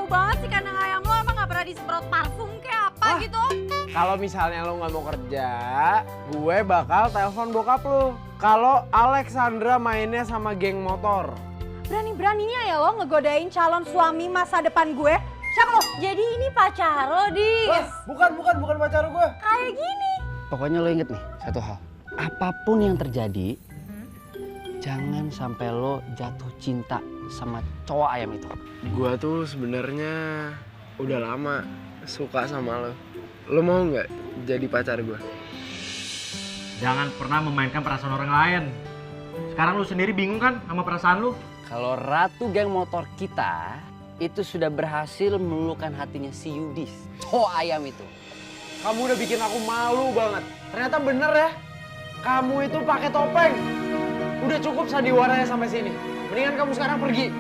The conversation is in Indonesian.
banget sih kandang ayam lo, emang gak pernah disemprot parfum kayak apa gitu? Kalau misalnya lo nggak mau kerja, gue bakal telepon bokap lo. Kalau Alexandra mainnya sama geng motor. Berani-beraninya ya lo ngegodain calon suami masa depan gue? Siapa lo? Jadi ini pacar lo, Dis? Bukan pacar gue. Kayak gini. Pokoknya lo inget nih satu hal. Apapun yang terjadi, jangan sampai lo jatuh cinta sama cowok ayam itu. Gue tuh sebenarnya udah lama suka sama lo. Lo mau nggak jadi pacar gue? Jangan pernah memainkan perasaan orang lain. Sekarang lu sendiri bingung kan sama perasaan lu? Kalau ratu geng motor kita itu sudah berhasil meluluhkan hatinya si Yudis, cowok ayam itu. Kamu udah bikin aku malu banget. Ternyata bener ya. Kamu itu pakai topeng. Udah cukup sandiwaranya sampai sini. Mendingan kamu sekarang pergi.